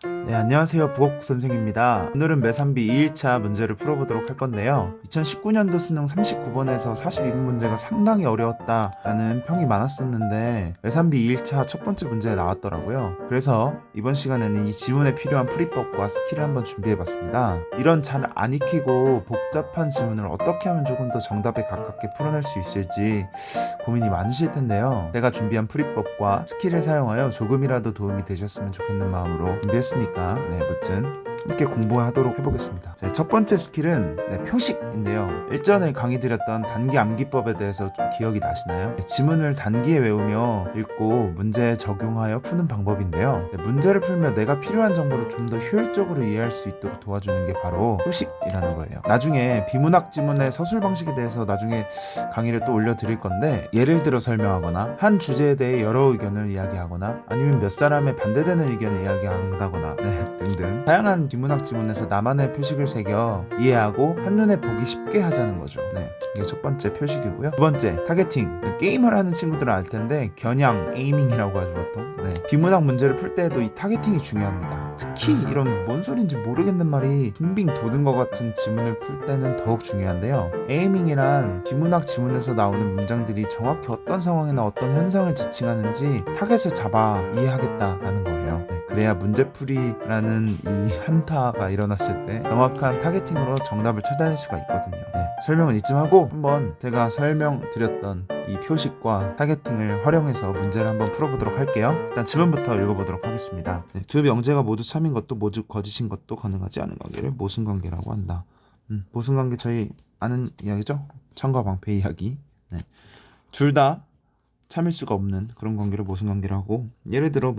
네, 안녕하세요. 북어국 선생입니다. 오늘은 매산비 2일차 문제를 풀어보도록 할 건데요. 2019년도 수능 39번에서 42분 문제가 상당히 어려웠다라는 평이 많았었는데 매산비 2일차 첫 번째 문제에 나왔더라고요. 그래서 이번 시간에는 이 지문에 필요한 풀이법과 스킬을 한번 준비해봤습니다. 이런 잘 안 익히고 복잡한 지문을 어떻게 하면 조금 더 정답에 가깝게 풀어낼 수 있을지 고민이 많으실 텐데요. 제가 준비한 풀이법과 스킬을 사용하여 조금이라도 도움이 되셨으면 좋겠는 마음으로 준비했으니까 무튼 함께 공부하도록 해보겠습니다. 첫 번째 스킬은 표식인데요. 일전에 강의 드렸던 단기 암기법에 대해서 좀 기억이 나시나요? 지문을 단기에 외우며 읽고 문제에 적용하여 푸는 방법인데요. 문제를 풀며 내가 필요한 정보를 좀 더 효율적으로 이해할 수 있도록 도와주는 게 바로 표식이라는 거예요. 나중에 비문학 지문의 서술 방식에 대해서 나중에 강의를 또 올려드릴 건데, 예를 들어 설명하거나 한 주제에 대해 여러 의견을 이야기하거나 아니면 몇 사람의 반대되는 의견을 이야기한다거나 등등 다양한 비문학 지문에서 나만의 표식을 새겨 이해하고 한눈에 보기 쉽게 하자는 거죠. 이게 첫 번째 표식이고요. 두 번째, 타겟팅. 게임을 하는 친구들은 알 텐데 겨냥, 에이밍이라고 하죠 보통. 비문학 문제를 풀 때에도 이 타겟팅이 중요합니다. 특히 이런 뭔 소리인지 모르겠는 말이 빙빙 도는 것 같은 지문을 풀 때는 더욱 중요한데요. 에이밍이란 비문학 지문에서 나오는 문장들이 정확히 어떤 상황이나 어떤 현상을 지칭하는지 타겟을 잡아 이해하겠다라는 거예요. 그래야 문제풀이라는 이 한타가 일어났을 때 정확한 타겟팅으로 정답을 찾아낼 수가 있거든요. 설명은 이쯤 하고 한번 제가 설명드렸던 이 표식과 타겟팅을 활용해서 문제를 한번 풀어보도록 할게요. 일단 지문부터 읽어보도록 하겠습니다. 두 명제가 모두 참인 것도 모두 거짓인 것도 가능하지 않은 관계를 모순관계라고 한다. 모순관계 저희 아는 이야기죠? 참과 방패 이야기. 둘 다 참을 수가 없는 그런 관계를 모순관계를 하고, 예를 들어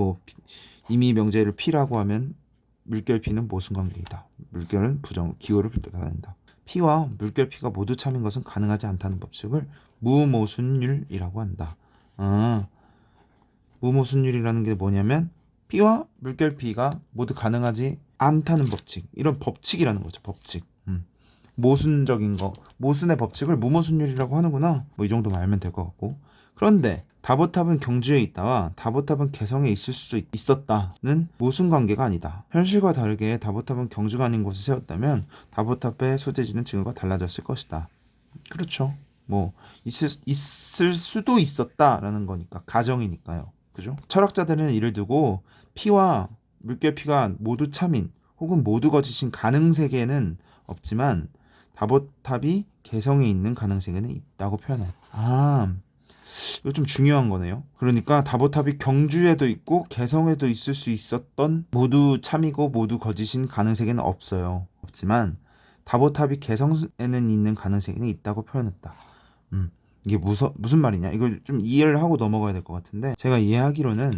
이미 명제를 P라고 하면 물결 P는 모순관계이다. 물결은 부정, 기호를 뜻한다. P와 물결 P가 모두 참인 것은 가능하지 않다는 법칙을 무모순율이라고 한다. 무모순율이라는 게 뭐냐면 P와 물결 P가 모두 가능하지 않다는 법칙, 이런 법칙이라는 거죠. 법칙. 모순적인 거, 모순의 법칙을 무모순율이라고 하는구나, 이 정도만 알면 될 것 같고. 그런데 다보탑은 경주에 있다와 다보탑은 개성에 있을 수 있었다는 모순관계가 아니다. 현실과 다르게 다보탑은 경주가 아닌 곳에 세웠다면 다보탑의 소재지는 지금과 달라졌을 것이다. 그렇죠. 있을 수도 있었다라는 거니까, 가정이니까요. 그죠? 철학자들은 이를 두고 P와 물결 P가 모두 참인 혹은 모두 거짓인 가능세계는 없지만 다보탑이 개성에 있는 가능세계는 있다고 표현해요. 이거 좀 중요한 거네요. 그러니까 다보탑이 경주에도 있고 개성에도 있을 수 있었던 모두 참이고 모두 거짓인 가능세계는 없어요. 없지만 다보탑이 개성에는 있는 가능세계는 있다고 표현했다. 이게 무슨 말이냐? 이걸 좀 이해를 하고 넘어가야 될 것 같은데, 제가 이해하기로는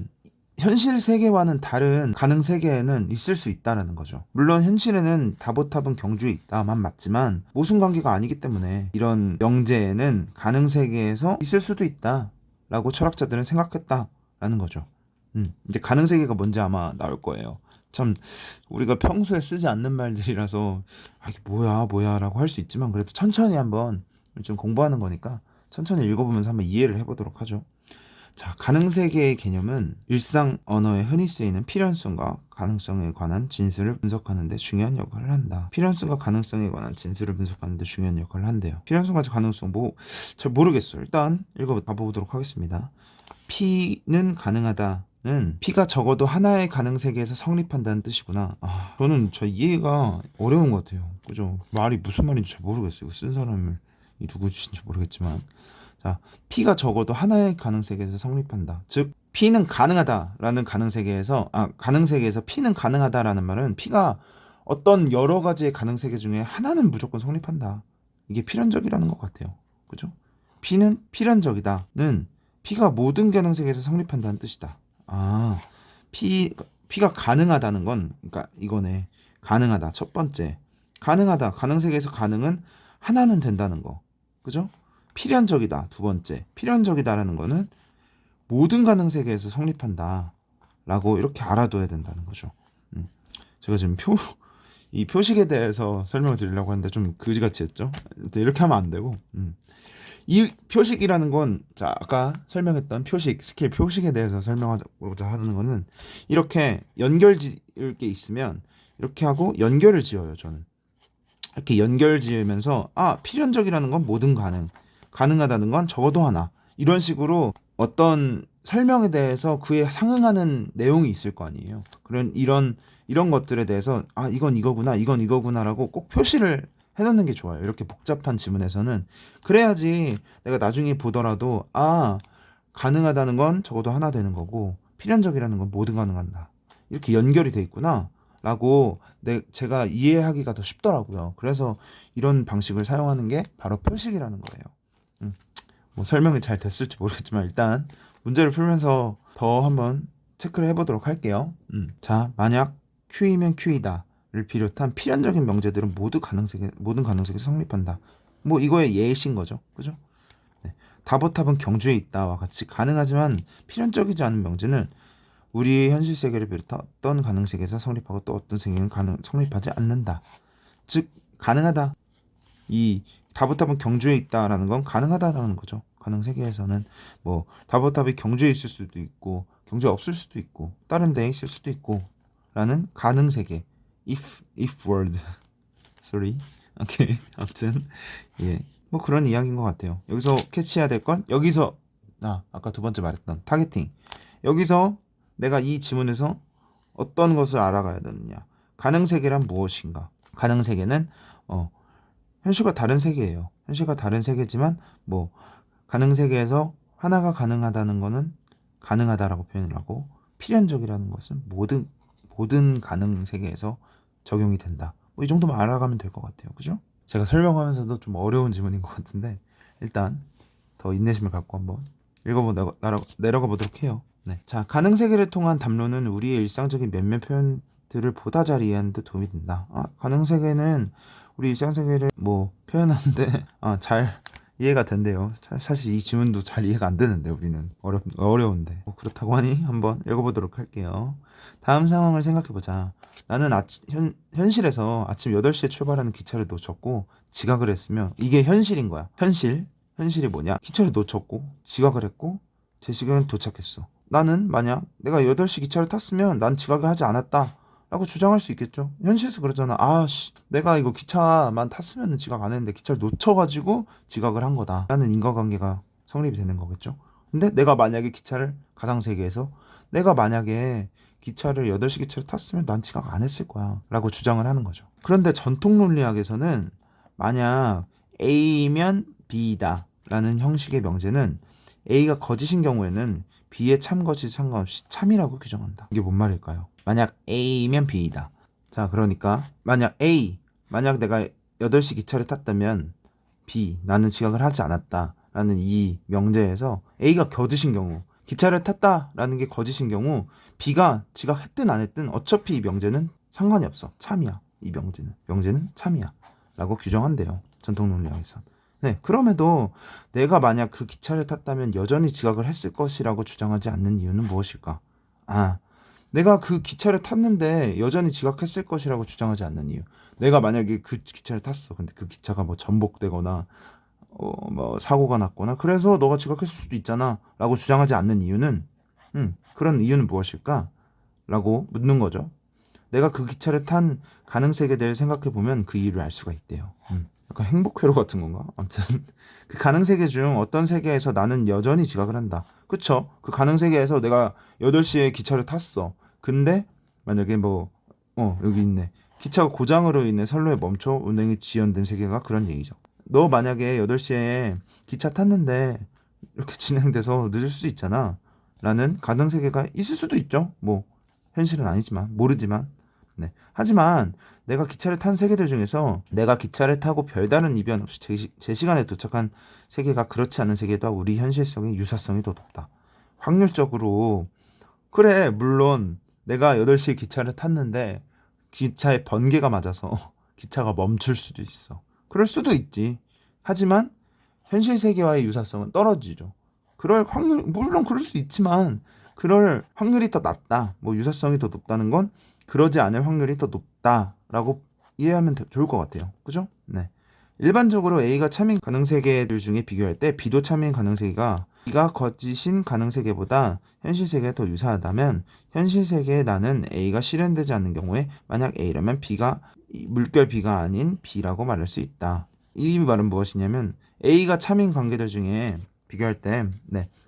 현실 세계와는 다른 가능 세계에는 있을 수 있다라는 거죠. 물론 현실에는 다보탑은 경주에 있다만 맞지만 모순관계가 아니기 때문에 이런 명제에는 가능 세계에서 있을 수도 있다라고 철학자들은 생각했다라는 거죠. 이제 가능 세계가 뭔지 아마 나올 거예요. 참 우리가 평소에 쓰지 않는 말들이라서 이게 뭐야라고 할 수 있지만, 그래도 천천히 한번 좀 공부하는 거니까 천천히 읽어보면서 한번 이해를 해보도록 하죠. 자, 가능세계의 개념은 일상 언어에 흔히 쓰이는 필연성과 가능성에 관한 진술을 분석하는 데 중요한 역할을 한다. 필연성과 가능성에 관한 진술을 분석하는 데 중요한 역할을 한대요. 필연성과 가능성 잘 모르겠어요. 일단 읽어보도록 하겠습니다. P는 가능하다는 P가 적어도 하나의 가능세계에서 성립한다는 뜻이구나. 저는 이해가 어려운 것 같아요. 그죠? 말이 무슨 말인지 잘 모르겠어요. 쓴 사람이 누구신지 모르겠지만, 자, P가 적어도 하나의 가능세계에서 성립한다. 즉 P는 가능하다라는 가능세계에서 P는 가능하다라는 말은 P가 어떤 여러 가지의 가능세계 중에 하나는 무조건 성립한다. 이게 필연적이라는 것 같아요. 그죠? P는 필연적이다는 P가 모든 가능세계에서 성립한다는 뜻이다. P가 가능하다는 건, 그러니까 이거네. 가능하다. 첫 번째. 가능하다. 가능세계에서 가능은 하나는 된다는 거. 그죠? 필연적이다. 두 번째. 필연적이다라는 거는 모든 가능세계에서 성립한다 라고 이렇게 알아둬야 된다는 거죠. 제가 지금 이 표식에 대해서 설명을 드리려고 하는데 좀 그지같이 했죠. 이렇게 하면 안 되고, 이 표식이라는 건, 자, 아까 설명했던 표식, 스킬 표식에 대해서 설명하고자 하는 거는 이렇게 연결 지을 게 있으면 이렇게 하고 연결을 지어요. 저는 이렇게 연결 지으면서 필연적이라는 건 뭐든 가능하다는 건 적어도 하나, 이런 식으로 어떤 설명에 대해서 그에 상응하는 내용이 있을 거 아니에요. 그런 이런 것들에 대해서 이건 이거구나, 이건 이거구나라고 꼭 표시를 해놓는 게 좋아요. 이렇게 복잡한 지문에서는. 그래야지 내가 나중에 보더라도 가능하다는 건 적어도 하나 되는 거고 필연적이라는 건 뭐든 가능한다, 이렇게 연결이 돼 있구나 라고 제가 이해하기가 더 쉽더라고요. 그래서 이런 방식을 사용하는 게 바로 표식이라는 거예요. 뭐 설명이 잘 됐을지 모르겠지만 일단 문제를 풀면서 더 한번 체크를 해보도록 할게요. 자, 만약 Q이면 Q이다를 비롯한 필연적인 명제들은 모든 가능성이 성립한다. 뭐 이거의 예시인 거죠, 그죠? 네. 다보탑은 경주에 있다와 같이 가능하지만 필연적이지 않은 명제는 우리 현실 세계를 비롯한 어떤 가능 세계에서 성립하고 또 어떤 세계는 성립하지 않는다. 즉 가능하다. 이 다보탑은 경주에 있다라는 건 가능하다라는 거죠. 가능 세계에서는 뭐 다보탑이 경주에 있을 수도 있고 경주에 없을 수도 있고 다른 데에 있을 수도 있고 라는 가능 세계. if world. sorry. 오케이. 아무튼 예. 뭐 그런 이야기인 것 같아요. 여기서 캐치해야 될 건 여기서 아까 두 번째 말했던 타겟팅. 여기서 내가 이 지문에서 어떤 것을 알아가야 되느냐. 가능 세계란 무엇인가? 가능 세계는 현실과 다른 세계예요. 현실과 다른 세계지만 뭐 가능 세계에서 하나가 가능하다는 거는 가능하다라고 표현을 하고 필연적이라는 것은 모든 가능 세계에서 적용이 된다. 뭐 이 정도만 알아가면 될 것 같아요. 그죠? 제가 설명하면서도 좀 어려운 지문인 것 같은데 일단 더 인내심을 갖고 한번 내려가 보도록 해요. 네. 자, 가능 세계를 통한 담론은 우리의 일상적인 몇몇 표현들을 보다 잘 이해하는 데 도움이 된다. 가능 세계는 우리 일상 세계를 뭐 표현하는데 잘 이해가 된대요. 사실 이 지문도 잘 이해가 안 되는데 우리는 어려운데 그렇다고 하니 한번 읽어보도록 할게요. 다음 상황을 생각해보자. 나는 현실에서 아침 8시에 출발하는 기차를 놓쳤고 지각을 했으며 이게 현실인 거야. 현실이 뭐냐? 기차를 놓쳤고 지각을 했고 제 시간에 도착했어. 나는 만약 내가 8시 기차를 탔으면 난 지각을 하지 않았다 라고 주장할 수 있겠죠. 현실에서 그러잖아. 내가 이거 기차만 탔으면 지각 안 했는데 기차를 놓쳐가지고 지각을 한 거다 라는 인과관계가 성립이 되는 거겠죠. 근데 내가 만약에 가상세계에서 내가 만약에 기차를 8시 기차를 탔으면 난 지각 안 했을 거야 라고 주장을 하는 거죠. 그런데 전통 논리학에서는 만약 A면 B이다 라는 형식의 명제는 A가 거짓인 경우에는 B의 참것이 상관없이 참이라고 규정한다. 이게 뭔 말일까요? 만약 A면 B이다. 자, 그러니까 만약 내가 8시 기차를 탔다면 B, 나는 지각을 하지 않았다 라는 이 명제에서 A가 거짓인 경우, 기차를 탔다라는 게 거짓인 경우 B가 지각했든 안 했든 어차피 이 명제는 상관이 없어. 참이야. 이 명제는 참이야 라고 규정한대요. 전통 논리학에서. 네, 그럼에도 내가 만약 그 기차를 탔다면 여전히 지각을 했을 것이라고 주장하지 않는 이유는 무엇일까? 내가 그 기차를 탔는데 여전히 지각했을 것이라고 주장하지 않는 이유. 내가 만약에 그 기차를 탔어. 근데 그 기차가 뭐 전복되거나 뭐 사고가 났거나 그래서 너가 지각했을 수도 있잖아 라고 주장하지 않는 이유는 그런 이유는 무엇일까? 라고 묻는 거죠. 내가 그 기차를 탄 가능 세계에 대해 생각해 보면 그 이유를 알 수가 있대요. 약간 행복회로 같은 건가? 아무튼 그 가능 세계 중 어떤 세계에서 나는 여전히 지각을 한다. 그쵸? 그 가능 세계에서 내가 8시에 기차를 탔어. 근데 만약에 여기 있네. 기차가 고장으로 인해 선로에 멈춰 운행이 지연된 세계가 그런 얘기죠. 너 만약에 8시에 기차 탔는데 이렇게 진행돼서 늦을 수도 있잖아 라는 가능 세계가 있을 수도 있죠. 뭐 현실은 아니지만 모르지만 네. 하지만 내가 기차를 탄 세계들 중에서 내가 기차를 타고 별다른 이변 없이 제 시간에 도착한 세계가 그렇지 않은 세계도 우리 현실성의 유사성이 더 높다. 확률적으로 그래, 물론 내가 8시에 기차를 탔는데 기차에 번개가 맞아서 기차가 멈출 수도 있어. 그럴 수도 있지. 하지만 현실 세계와의 유사성은 떨어지죠. 물론 그럴 수 있지만 그럴 확률이 더 낮다. 뭐 유사성이 더 높다는 건 그러지 않을 확률이 더 높다라고 이해하면 좋을 것 같아요. 그죠? 네. 일반적으로 A가 참인 가능세계들 중에 비교할 때 B도 참인 가능세계가 B가 거짓인 가능세계보다 현실 세계가 더 유사하다면 현실 세계에 나는 A가 실현되지 않는 경우에 만약 A라면 B가 물결 B가 아닌 B라고 말할 수 있다. 이 말은 무엇이냐면 A가 참인 관계들 중에 비교할 때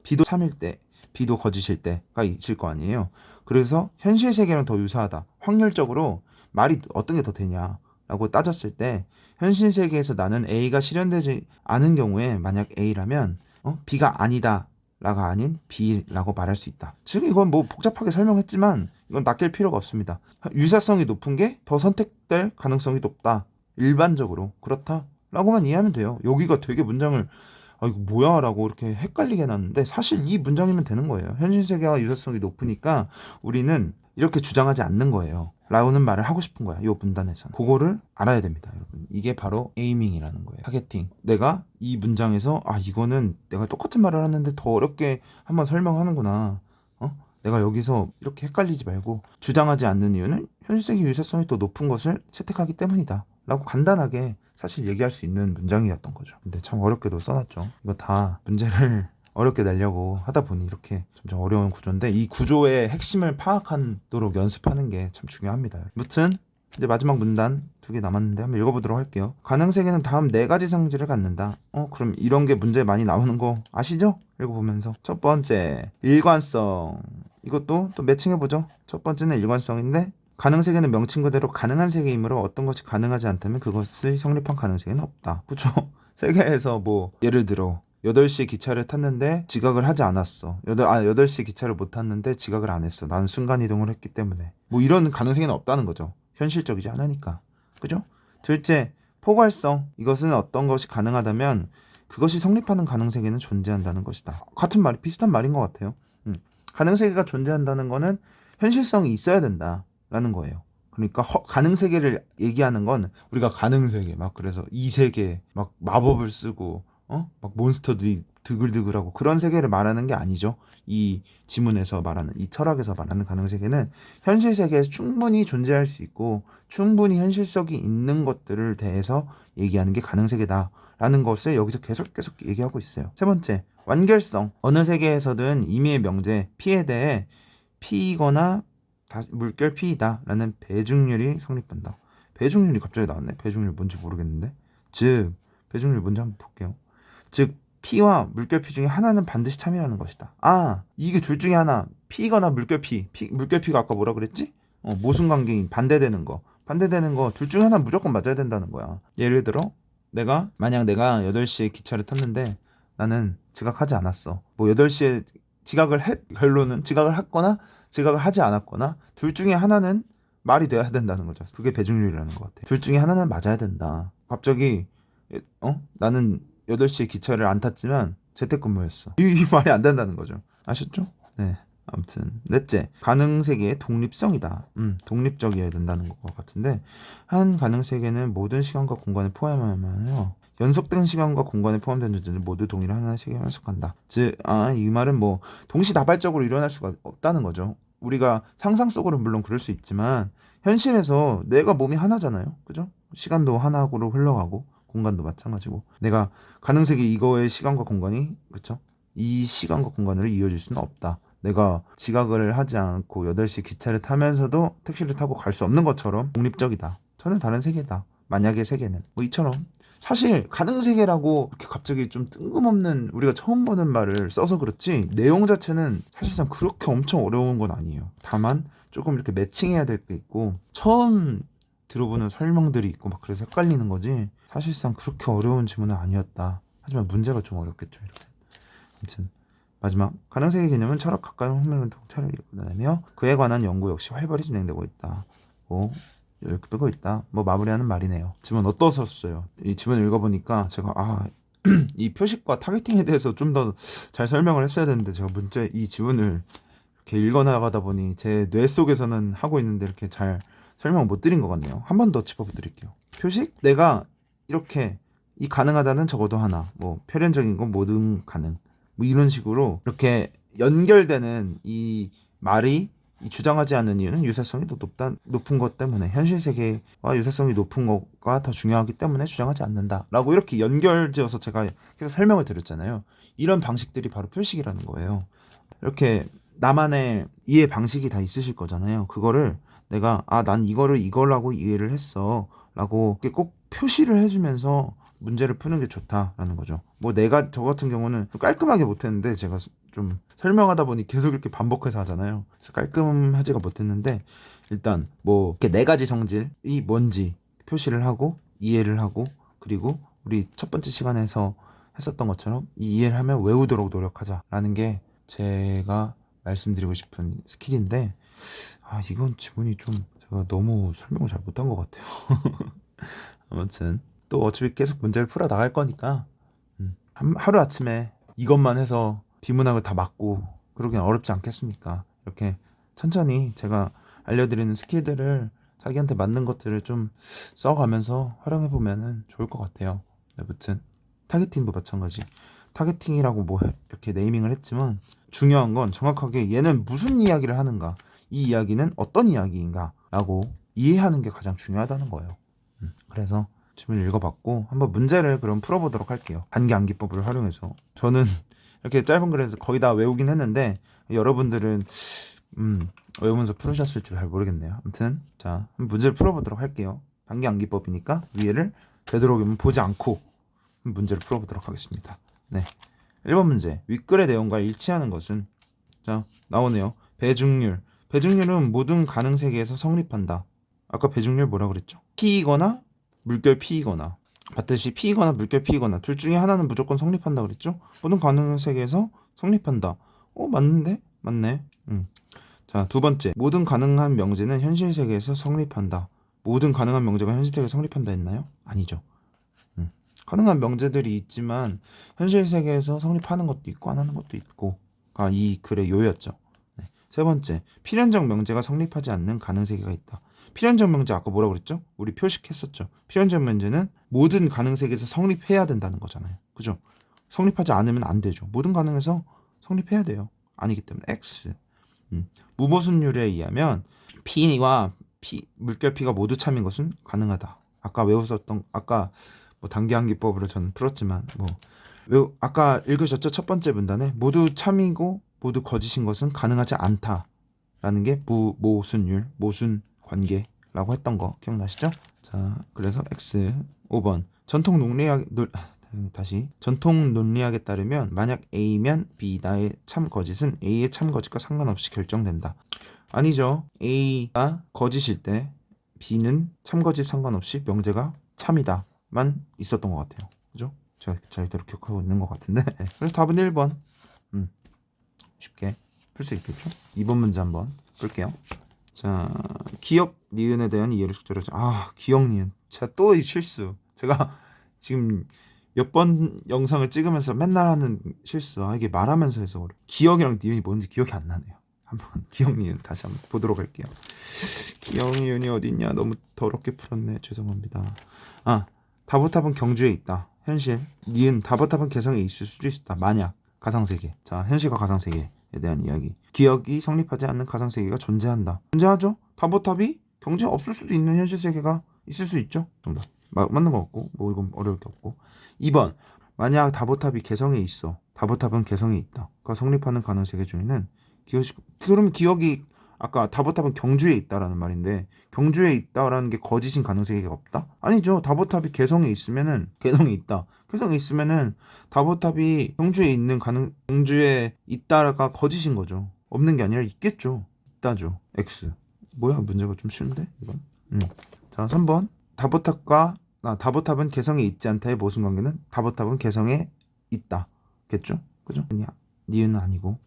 B도 참일 때 B도 거짓일 때가 있을 거 아니에요. 그래서 현실 세계랑 더 유사하다. 확률적으로 말이 어떤 게 더 되냐라고 따졌을 때 현실 세계에서 나는 A가 실현되지 않은 경우에 만약 A라면 B가 아니다 라가 아닌 B라고 말할 수 있다. 즉 이건 뭐 복잡하게 설명했지만 이건 낚일 필요가 없습니다. 유사성이 높은 게 더 선택될 가능성이 높다. 일반적으로 그렇다 라고만 이해하면 돼요. 여기가 되게 문장을 이거 뭐야 라고 이렇게 헷갈리게 해놨는데 사실 이 문장이면 되는 거예요. 현실 세계와 유사성이 높으니까 우리는 이렇게 주장하지 않는 거예요 라는 말을 하고 싶은 거야. 이 문단에서는 그거를 알아야 됩니다, 여러분. 이게 바로 에이밍이라는 거예요. 타겟팅. 내가 이 문장에서 이거는 내가 똑같은 말을 하는데 더 어렵게 한번 설명하는구나. 내가 여기서 이렇게 헷갈리지 말고 주장하지 않는 이유는 현실 세계 유사성이 더 높은 것을 채택하기 때문이다 라고 간단하게 사실 얘기할 수 있는 문장이었던 거죠. 근데 참 어렵게도 써놨죠. 이거 다 문제를 어렵게 내려고 하다 보니 이렇게 점점 어려운 구조인데 이 구조의 핵심을 파악하도록 연습하는 게 참 중요합니다. 무튼 이제 마지막 문단 2개 남았는데 한번 읽어보도록 할게요. 가능세계는 다음 4가지 성질을 갖는다. 그럼 이런 게 문제에 많이 나오는 거 아시죠? 읽어보면서 첫 번째, 일관성. 이것도 또 매칭해보죠. 첫 번째는 일관성인데 가능세계는 명칭 그대로 가능한 세계이므로 어떤 것이 가능하지 않다면 그것을 성립한 가능세계는 없다. 그쵸? 세계에서 뭐 예를 들어 8시에 기차를 탔는데 지각을 하지 않았어. 8시에 기차를 못 탔는데 지각을 안 했어. 나는 순간이동을 했기 때문에. 뭐 이런 가능성은 없다는 거죠. 현실적이지 않으니까. 그죠? 둘째, 포괄성. 이것은 어떤 것이 가능하다면 그것이 성립하는 가능세계는 존재한다는 것이다. 같은 말이 비슷한 말인 것 같아요. 가능세계가 존재한다는 거는 현실성이 있어야 된다라는 거예요. 그러니까 가능세계를 얘기하는 건 우리가 가능세계 막 그래서 이 세계 막 마법을 쓰고 막 몬스터들이 드글드글하고 그런 세계를 말하는 게 아니죠. 이 지문에서 말하는 이 철학에서 말하는 가능세계는 현실 세계에서 충분히 존재할 수 있고 충분히 현실성이 있는 것들을 대해서 얘기하는 게 가능세계다라는 것을 여기서 계속 얘기하고 있어요. 세 번째, 완결성. 어느 세계에서든 임의의 명제 P에 대해 P이거나 물결 P이다 라는 배중률이 성립한다. 배중률이 갑자기 나왔네. 배중률 뭔지 모르겠는데. 즉 배중률 뭔지 한번 볼게요. 즉 P와 물결 P 중에 하나는 반드시 참이라는 것이다. 이게 둘 중에 하나 P거나 물결 P, 물결 P가 아까 뭐라 그랬지? 모순관계인 반대되는 거 둘 중에 하나 무조건 맞아야 된다는 거야. 예를 들어 만약 내가 8시에 기차를 탔는데 나는 지각하지 않았어. 뭐 8시에 결론은 지각을 했거나 지각을 하지 않았거나 둘 중에 하나는 말이 돼야 된다는 거죠. 그게 배중률이라는 것 같아. 둘 중에 하나는 맞아야 된다. 갑자기 나는 8시에 기차를 안 탔지만 재택근무였어. 이 말이 안 된다는 거죠. 아셨죠? 네. 아무튼 넷째, 가능세계의 독립성이다. 독립적이어야 된다는 것 같은데 한 가능세계는 모든 시간과 공간을 포함하면요. 연속된 시간과 공간에 포함된 존재는 모두 동일한 하나의 세계에 해석한다. 즉, 이 말은 뭐 동시다발적으로 일어날 수가 없다는 거죠. 우리가 상상 속으로 물론 그럴 수 있지만 현실에서 내가 몸이 하나잖아요. 그죠? 시간도 하나로 흘러가고 공간도 마찬가지고 내가 가능세계 이거의 시간과 공간이 그쵸? 이 시간과 공간으로 이어질 수는 없다. 내가 지각을 하지 않고 8시 기차를 타면서도 택시를 타고 갈 수 없는 것처럼 독립적이다. 전혀 다른 세계다. 만약의 세계는 뭐 이처럼 사실 가능세계라고 이렇게 갑자기 좀 뜬금없는 우리가 처음 보는 말을 써서 그렇지 내용 자체는 사실상 그렇게 엄청 어려운 건 아니에요. 다만 조금 이렇게 매칭해야 될 게 있고 처음 들어보는 설명들이 있고 막 그래서 헷갈리는 거지 사실상 그렇게 어려운 지문은 아니었다. 하지만 문제가 좀 어렵겠죠. 이렇게. 아무튼 마지막 가능세계 개념은 철학 가까운 흥미로운 통찰을 이끌어내며 그에 관한 연구 역시 활발히 진행되고 있다. 이렇게 빼고 있다. 뭐 마무리하는 말이네요. 지문 어떠셨어요? 이 지문 읽어보니까 제가 이 표식과 타겟팅에 대해서 좀 더 잘 설명을 했어야 되는데 제가 이 지문을 이렇게 읽어나가다 보니 제 뇌 속에서는 하고 있는데 이렇게 잘 설명을 못 드린 것 같네요. 한 번 더 짚어드릴게요. 표식? 내가 이렇게 이 가능하다는 적어도 하나, 뭐 표현적인 건 모든 가능, 뭐 이런 식으로 이렇게 연결되는 이 말이 이 주장하지 않는 이유는 유사성이 더 높은 것 때문에, 현실 세계와 유사성이 높은 것과 더 중요하기 때문에 주장하지 않는다라고 이렇게 연결지어서 제가 계속 설명을 드렸잖아요. 이런 방식들이 바로 표식이라는 거예요. 이렇게 나만의 이해 방식이 다 있으실 거잖아요. 그거를 내가 난 이거를 이거라고 이해를 했어 라고 이렇게 꼭 표시를 해주면서 문제를 푸는 게 좋다라는 거죠. 뭐 내가 저 같은 경우는 깔끔하게 못했는데, 제가 좀 설명하다 보니 계속 이렇게 반복해서 하잖아요. 그래서 깔끔하지가 못했는데, 일단 뭐 이렇게 네 가지 성질이 뭔지 표시를 하고 이해를 하고, 그리고 우리 첫 번째 시간에서 했었던 것처럼 이 이해를 하면 외우도록 노력하자라는 게 제가 말씀드리고 싶은 스킬인데, 이건 지문이 좀 제가 너무 설명을 잘 못한 것 같아요. 아무튼 또 어차피 계속 문제를 풀어 나갈 거니까 하루 아침에 이것만 해서 비문학을 다 맞고 그러기는 어렵지 않겠습니까? 이렇게 천천히 제가 알려드리는 스킬들을 자기한테 맞는 것들을 좀 써가면서 활용해 보면은 좋을 것 같아요. 아무튼 타겟팅도 마찬가지. 타겟팅이라고 뭐 이렇게 네이밍을 했지만, 중요한 건 정확하게 얘는 무슨 이야기를 하는가, 이 이야기는 어떤 이야기인가 라고 이해하는 게 가장 중요하다는 거예요. 그래서 질문 읽어봤고 한번 문제를 그럼 풀어보도록 할게요. 단기 암기법을 활용해서. 저는 이렇게 짧은 글에서 거의 다 외우긴 했는데, 여러분들은 외우면서 풀으셨을지 잘 모르겠네요. 아무튼 자, 문제를 풀어보도록 할게요. 단기 암기법이니까 위에를 되도록이면 보지 않고 문제를 풀어보도록 하겠습니다. 네, 1번 문제. 윗글의 내용과 일치하는 것은, 자 나오네요. 배중률은 모든 가능 세계에서 성립한다. 아까 배중률 뭐라 그랬죠? P이거나 물결 P이거나, 봤듯이 P이거나 물결 P이거나 둘 중에 하나는 무조건 성립한다 그랬죠? 모든 가능 세계에서 성립한다. 맞는데? 맞네. 자, 두 번째. 모든 가능한 명제는 현실 세계에서 성립한다. 모든 가능한 명제가 현실 세계에서 성립한다 했나요? 아니죠. 가능한 명제들이 있지만 현실 세계에서 성립하는 것도 있고 안 하는 것도 있고가 이 글의 요였죠. 네. 세 번째. 필연적 명제가 성립하지 않는 가능 세계가 있다. 필연적 명제 아까 뭐라고 그랬죠? 우리 표식했었죠. 필연적 명제는 모든 가능 세계에서 성립해야 된다는 거잖아요. 그죠? 성립하지 않으면 안 되죠. 모든 가능에서 성립해야 돼요. 아니기 때문에 X. 무모순율에 의하면 P와 물결 P가 모두 참인 것은 가능하다. 아까 외웠었던, 아까 뭐 단기암기법으로 저는 풀었지만, 아까 읽으셨죠? 첫 번째 문단에 모두 참이고 모두 거짓인 것은 가능하지 않다라는 게 무모순율, 모순 관계라고 했던 거 기억나시죠? 자, 그래서 X. 5번. 전통 논리학에 따르면 만약 A면 B다의 참 거짓은 A의 참 거짓과 상관없이 결정된다. 아니죠. A가 거짓일 때 B는 참 거짓 상관없이 명제가 참이다만 있었던 것 같아요. 그죠? 제가 이대로 기억하고 있는 것 같은데. 그래서 답은 1번. 쉽게 풀 수 있겠죠? 2번 문제 한번 볼게요. 자, 기억 니은에 대한 이해를 숙제로. 기억 니은. 제가 또 이 실수. 제가 지금 몇 번 영상을 찍으면서 맨날 하는 실수. 이게 말하면서 해서 그래. 기억이랑 니은이 뭔지 기억이 안 나네요. 한번 기억 니은 다시 한번 보도록 할게요. 기억 니은이 어딨냐? 너무 더럽게 풀었네. 죄송합니다. 다보탑은 경주에 있다. 현실. 니은 다보탑은 개성에 있을 수도 있다. 만약 가상세계. 자, 현실과 가상세계에 대한 이야기. 기억이 성립하지 않는 가상세계가 존재한다. 존재하죠? 다보탑이 경주에 없을 수도 있는 현실세계가 있을 수 있죠? 정답. 맞는 거 같고, 뭐 이건 어려울 게 없고. 2번. 만약 다보탑이 개성에 있어. 다보탑은 개성에 있다. 그 성립하는 가능세계 중에는 그러면 기억이, 아까 다보탑은 경주에 있다라는 말인데, 경주에 있다라는 게 거짓인 가능세계가 없다? 아니죠. 다보탑이 개성에 있으면은 개성에 있다. 개성에 있으면은 다보탑이 경주에 있다가 거짓인 거죠. 없는 게 아니라 있겠죠. 있다죠. X. 뭐야, 문제가 좀 쉬운데 이건. 자, 3번. 다보탑은 개성에 있지 않다의 모순 관계는 다보탑은 개성에 있다. 겠죠? 그죠? 니은은 아니고.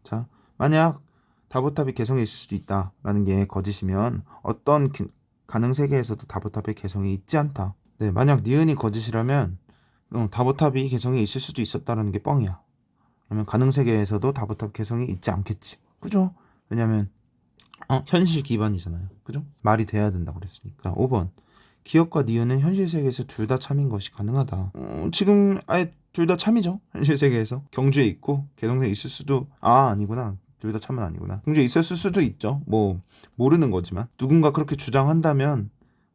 자, 만약 다보탑이 개성에 있을 수도 있다라는 게 거짓이면 어떤 가능 세계에서도 다보탑의 개성이 있지 않다. 네, 만약 니은이 거짓이라면 다보탑이 개성에 있을 수도 있었다라는 게 뻥이야. 그러면 가능 세계에서도 다보탑 개성이 있지 않겠지. 그죠? 왜냐면 현실 기반이잖아요. 그죠? 말이 돼야 된다고 그랬으니까. 5번. 기억과 니은은 현실 세계에서 둘 다 참인 것이 가능하다. 지금 아예 둘 다 참이죠. 현실 세계에서 경주에 있고 개성에 있을 수도 아니구나. 둘 다 참은 아니구나. 동시에 있었을 수도 있죠. 뭐 모르는 거지만 누군가 그렇게 주장한다면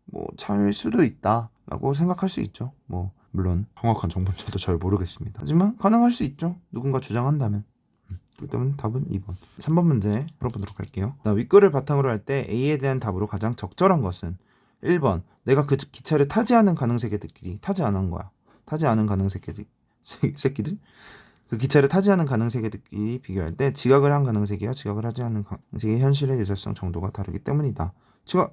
뭐 참일 수도 있다라고 생각할 수 있죠. 뭐 물론 정확한 정보는 저도 잘 모르겠습니다. 하지만 가능할 수 있죠. 누군가 주장한다면. 그렇기 때문에 답은 2번. 3번 문제 풀어보도록 할게요. 윗글을 바탕으로 할 때 A에 대한 답으로 가장 적절한 것은 1번 내가 그 기차를 타지 않은 가능 세계들끼리 타지 않은 거야. 타지 않은 가능 새끼들? 그 기차를 타지 않은 가능 세계들끼리 비교할 때 지각을 한 가능 세계와 지각을 하지 않은 가능 세계의 현실의 유사성 정도가 다르기 때문이다.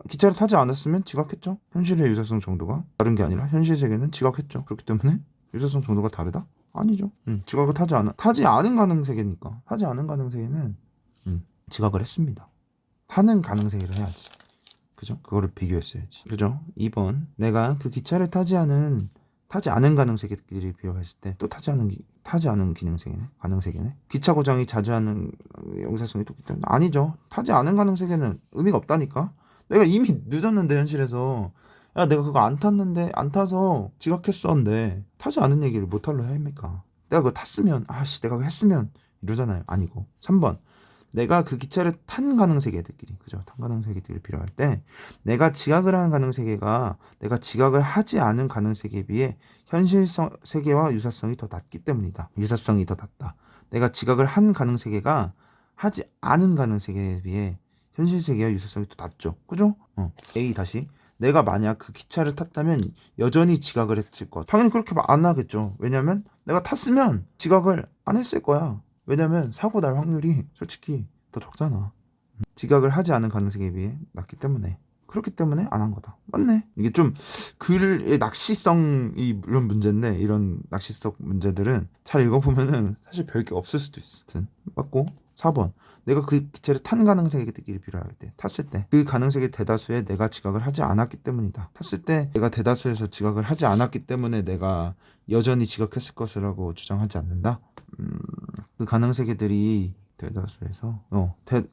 기차를 타지 않았으면 지각했죠. 현실의 유사성 정도가 다른 게 아니라 현실 세계는 지각했죠. 그렇기 때문에 유사성 정도가 다르다? 아니죠. 지각을 타지 않은 가능 세계니까. 타지 않은 가능 세계는 지각을 했습니다. 타는 가능 세계를 해야지. 그죠? 그거를 비교했어야지. 그죠? 2번 내가 그 기차를 타지 않은 가능 세계끼리 비교했을 때 또 타지 않은 기능 세계네. 가능 세계네. 기차 고장이 자주 하는 영사성이 똑기 때문에 아니죠. 타지 않은 가능 세계는 의미가 없다니까. 내가 이미 늦었는데 현실에서 야 내가 그거 안 타서 지각했었는데 타지 않은 얘기를 못할로 해야 합니까? 내가 그거 탔으면 아씨 내가 그거 했으면 이러잖아요. 아니고 3번 내가 그 기차를 탄 가능 세계들끼리 그죠? 탄 가능 세계들이 필요할 때 내가 지각을 하는 가능 세계가 내가 지각을 하지 않은 가능 세계에 비해 현실성 세계와 유사성이 더 낮기 때문이다. 유사성이 더 낮다. 내가 지각을 한 가능 세계가 하지 않은 가능 세계에 비해 현실 세계와 유사성이 더 낮죠. 그죠? A 다시 내가 만약 그 기차를 탔다면 여전히 지각을 했을 것. 당연히 그렇게 안 하겠죠. 왜냐면 내가 탔으면 지각을 안 했을 거야. 왜냐면 사고 날 확률이 솔직히 더 적잖아. 지각을 하지 않은 가능성에 비해 낮기 때문에. 그렇기 때문에 안 한 거다. 맞네. 이게 좀 글의 낚시성이 이런 문제인데 이런 낚시성 문제들은 잘 읽어보면은 사실 별게 없을 수도 있어. 맞고 4번 내가 그 기체를 탄 가능세계들끼리 비교할 때 탔을 때 그 가능세계 대다수에 내가 지각을 하지 않았기 때문이다. 탔을 때 내가 대다수에서 지각을 하지 않았기 때문에 내가 여전히 지각했을 것이라고 주장하지 않는다. 그 가능세계들이 대다수에서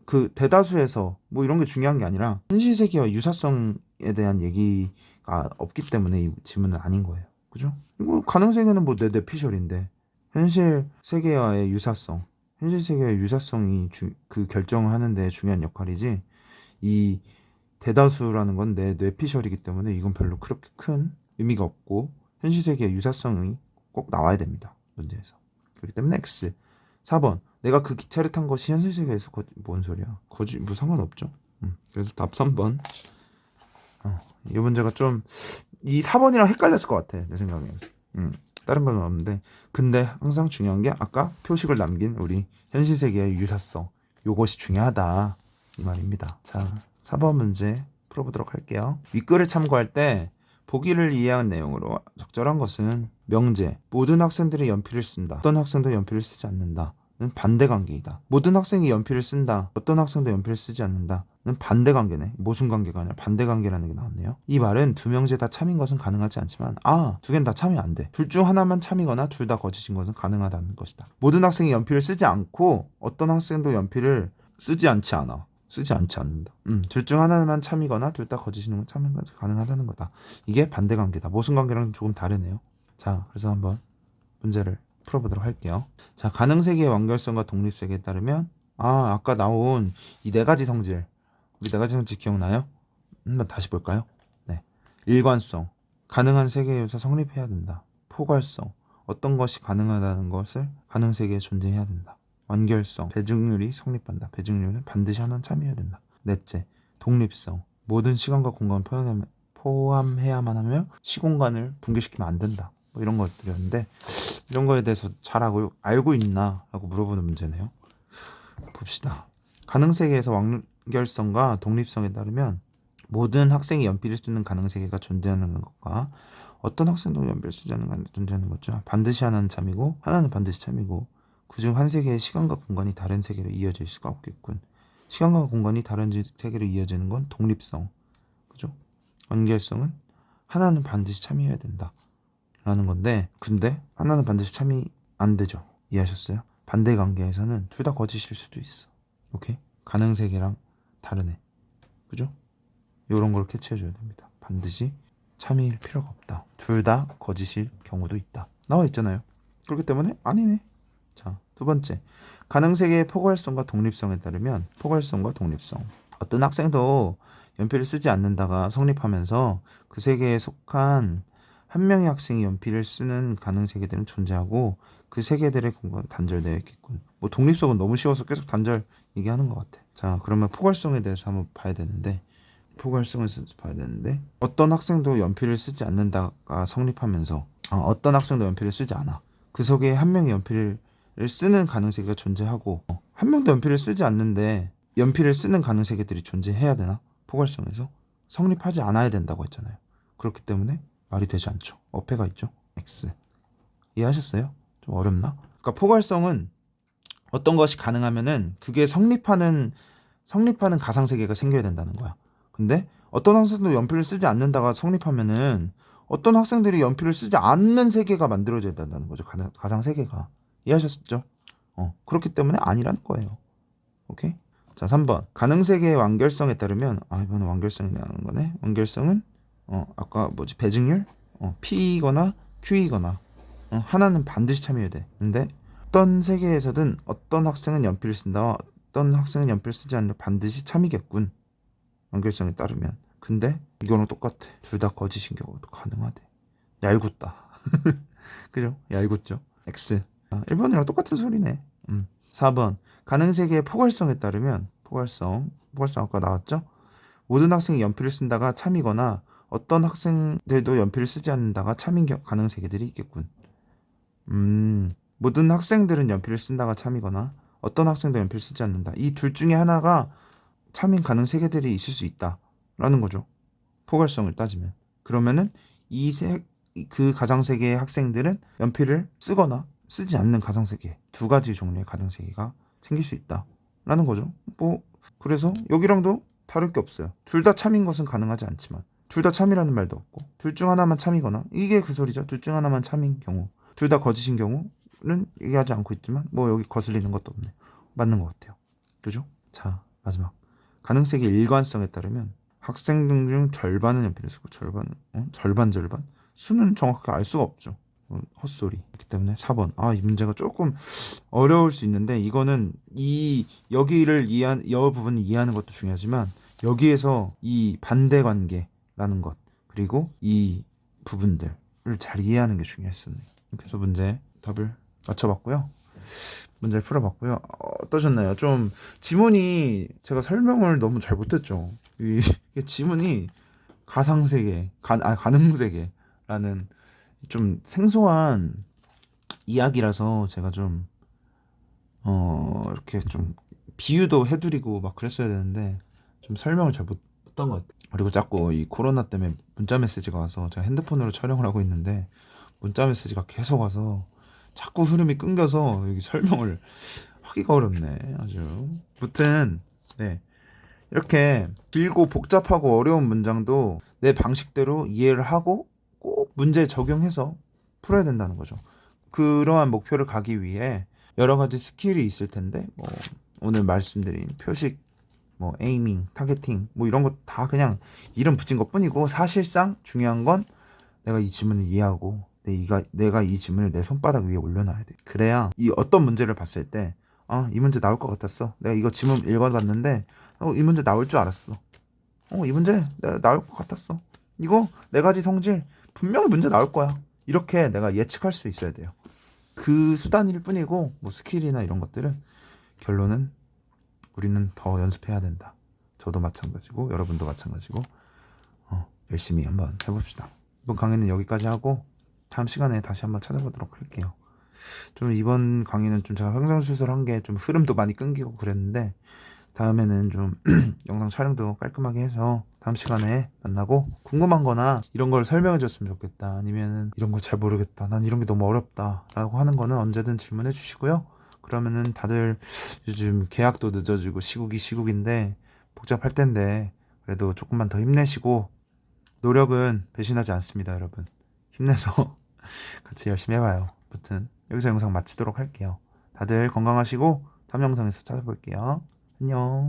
그 대다수에서 뭐 이런 게 중요한 게 아니라 현실 세계와 유사성에 대한 얘기가 없기 때문에 이 질문은 아닌 거예요. 그죠? 이거 가능 세계는 뭐 뇌피셜인데 현실 세계와의 유사성, 현실 세계의 유사성이 그 결정하는 데 중요한 역할이지 이 대다수라는 건 내 뇌피셜이기 때문에 이건 별로 그렇게 큰 의미가 없고 현실 세계의 유사성이 꼭 나와야 됩니다. 문제에서. 그렇기 때문에 X. 4번 내가 그 기차를 탄 것이 현실 세계에서 뭔 소리야. 뭐 상관없죠. 그래서 답 3번. 이 문제가 좀 이 4번이랑 헷갈렸을 것 같아. 내 생각에는. 다른 건 없는데 근데 항상 중요한 게 아까 표식을 남긴 우리 현실 세계의 유사성 요것이 중요하다 이 말입니다. 자 4번 문제 풀어보도록 할게요. 윗글을 참고할 때 보기를 이해한 내용으로 적절한 것은 명제 모든 학생들이 연필을 쓴다. 어떤 학생도 연필을 쓰지 않는다. 는 반대 관계이다. 모든 학생이 연필을 쓴다. 어떤 학생도 연필을 쓰지 않는다. 는 반대 관계네. 모순 관계가 아니라 반대 관계라는 게 나왔네요. 이 말은 두 명제 다 참인 것은 가능하지 않지만 두 개는 다 참이 안 돼. 둘 중 하나만 참이거나 둘 다 거짓인 것은 가능하다는 것이다. 모든 학생이 연필을 쓰지 않고 어떤 학생도 연필을 쓰지 않는다. 둘 중 하나만 참이거나 둘 다 거짓인 것은 참인 것은 가능하다는 거다. 이게 반대 관계다. 모순 관계랑 조금 다르네요. 자, 그래서 한번 문제를 풀어보도록 할게요. 자, 가능세계의 완결성과 독립세계에 따르면 아까 나온 이 네 가지 성질 우리 네 가지 성질 기억나요? 한번 다시 볼까요? 네, 일관성 가능한 세계에서 성립해야 된다. 포괄성 어떤 것이 가능하다는 것을 가능세계에 존재해야 된다. 완결성 배증률이 성립한다. 배증률은 반드시 하나는 참여해야 된다. 넷째, 독립성 모든 시간과 공간을 포함해야만 하며 시공간을 붕괴시키면 안 된다. 뭐 이런 것들이었는데 이런 거에 대해서 잘 알고 있나 하고 물어보는 문제네요. 봅시다. 가능세계에서 완결성과 독립성에 따르면 모든 학생이 연필을 쓰는 가능세계가 존재하는 것과 어떤 학생도 연필을 쓰지 않는 게 존재하는 거죠. 반드시 하나는 참이고 하나는 반드시 참이고 그중 한 세계의 시간과 공간이 다른 세계로 이어질 수가 없겠군. 시간과 공간이 다른 세계로 이어지는 건 독립성. 그죠? 완결성은 하나는 반드시 참여해야 된다. 라는 건데 근데 하나는 반드시 참이 안 되죠. 이해하셨어요? 반대 관계에서는 둘 다 거짓일 수도 있어. 오케이? 가능세계랑 다르네. 그죠? 이런 걸 캐치해줘야 됩니다. 반드시 참일 필요가 없다. 둘 다 거짓일 경우도 있다. 나와 있잖아요. 그렇기 때문에 아니네. 자, 두 번째, 가능세계의 포괄성과 독립성에 따르면 포괄성과 독립성. 어떤 학생도 연필을 쓰지 않는다가 성립하면서 그 세계에 속한 한 명의 학생이 연필을 쓰는 가능세계들은 존재하고 그 세계들의 공간 단절되어 있겠군. 뭐 독립성은 너무 쉬워서 계속 단절 얘기하는 것 같아. 자, 그러면 포괄성에 대해서 한번 봐야 되는데 어떤 학생도 연필을 쓰지 않는다가 성립하면서 어떤 학생도 연필을 쓰지 않아. 그 속에 한 명이 연필을 쓰는 가능세계가 존재하고 한 명도 연필을 쓰지 않는데 연필을 쓰는 가능세계들이 존재해야 되나? 포괄성에서 성립하지 않아야 된다고 했잖아요. 그렇기 때문에 말이 되지 않죠. 어폐가 있죠. X. 이해하셨어요? 좀 어렵나? 그러니까 포괄성은 어떤 것이 가능하면은 그게 성립하는 가상세계가 생겨야 된다는 거야. 근데 어떤 학생도 연필을 쓰지 않는다가 성립하면은 어떤 학생들이 연필을 쓰지 않는 세계가 만들어져야 된다는 거죠. 가상세계가. 이해하셨죠? 그렇기 때문에 아니라는 거예요. 오케이? 자, 3번. 가능세계의 완결성에 따르면 이번엔 완결성이 나오는 거네. 완결성은 아까 배증률? P이거나 Q이거나 하나는 반드시 참여해야 돼. 근데 어떤 세계에서든 어떤 학생은 연필을 쓴다와 어떤 학생은 연필을 쓰지 않는다 반드시 참이겠군. 완결성에 따르면. 근데 이거는 똑같아. 둘 다 거짓인 경우도 가능하대. 얄궂다. 그죠? 얄궂죠? X. 1번이랑 똑같은 소리네. 4번. 가능세계의 포괄성에 따르면 포괄성 아까 나왔죠? 모든 학생이 연필을 쓴다가 참이거나 어떤 학생들도 연필을 쓰지 않는다가 참인 가능세계들이 있겠군. 모든 학생들은 연필을 쓴다가 참이거나 어떤 학생도 연필을 쓰지 않는다. 이 둘 중에 하나가 참인 가능세계들이 있을 수 있다라는 거죠. 포괄성을 따지면. 그러면은 그 가상세계의 학생들은 연필을 쓰거나 쓰지 않는 가상세계 두 가지 종류의 가상세계가 생길 수 있다라는 거죠. 그래서 여기랑도 다를 게 없어요. 둘 다 참인 것은 가능하지 않지만 둘 다 참이라는 말도 없고 둘 중 하나만 참이거나 이게 그 소리죠. 둘 중 하나만 참인 경우 둘 다 거짓인 경우는 얘기하지 않고 있지만 여기 거슬리는 것도 없네. 맞는 것 같아요. 그죠? 자, 마지막 가능세계 일관성에 따르면 학생들 중 절반은 연필을 쓰고 절반 수는 정확하게 알 수가 없죠. 헛소리. 그렇기 때문에 4번. 이 문제가 조금 어려울 수 있는데 이거는 이 부분을 이해하는 것도 중요하지만 여기에서 이 반대 관계라는 것 그리고 이 부분들을 잘 이해하는 게 중요했었네요. 그래서 답을 맞춰봤고요. 문제를 풀어봤고요. 어떠셨나요? 좀 지문이 제가 설명을 너무 잘 못했죠. 이게 지문이 가상세계, 가능세계라는 좀 생소한 이야기라서 제가 좀 이렇게 좀 비유도 해드리고 막 그랬어야 되는데 좀 설명을 잘 못했던 것 같아요. 그리고 자꾸 이 코로나 때문에 문자 메시지가 와서 제가 핸드폰으로 촬영을 하고 있는데 문자 메시지가 계속 와서 자꾸 흐름이 끊겨서 여기 설명을 하기가 어렵네. 아주. 무튼 네. 이렇게 길고 복잡하고 어려운 문장도 내 방식대로 이해를 하고 꼭 문제에 적용해서 풀어야 된다는 거죠. 그러한 목표를 가기 위해 여러 가지 스킬이 있을 텐데 오늘 말씀드린 표식, 에이밍, 타겟팅 이런 거 다 그냥 이름 붙인 것뿐이고 사실상 중요한 건 내가 이 지문을 이해하고 내가 이 지문을 내 손바닥 위에 올려놔야 돼. 그래야 이 어떤 문제를 봤을 때 이 문제 나올 것 같았어. 내가 이거 지문 읽어봤는데 이 문제 나올 줄 알았어. 이 문제 내가 나올 것 같았어. 이거 네 가지 성질 분명히 문제 나올 거야. 이렇게 내가 예측할 수 있어야 돼요. 그 수단일 뿐이고 스킬이나 이런 것들은 결론은 우리는 더 연습해야 된다. 저도 마찬가지고 여러분도 마찬가지고 열심히 한번 해봅시다. 이번 강의는 여기까지 하고 다음 시간에 다시 한번 찾아보도록 할게요. 좀 이번 강의는 좀 제가 횡설수설한 게 좀 흐름도 많이 끊기고 그랬는데 다음에는 좀 영상 촬영도 깔끔하게 해서 다음 시간에 만나고 궁금한 거나 이런 걸 설명해 줬으면 좋겠다 아니면은 이런 거 잘 모르겠다 난 이런 게 너무 어렵다 라고 하는 거는 언제든 질문해 주시고요. 그러면은 다들 요즘 계약도 늦어지고 시국인데 복잡할 텐데 그래도 조금만 더 힘내시고 노력은 배신하지 않습니다. 여러분 힘내서 같이 열심히 해봐요. 아무튼 여기서 영상 마치도록 할게요. 다들 건강하시고 다음 영상에서 찾아볼게요. 안녕.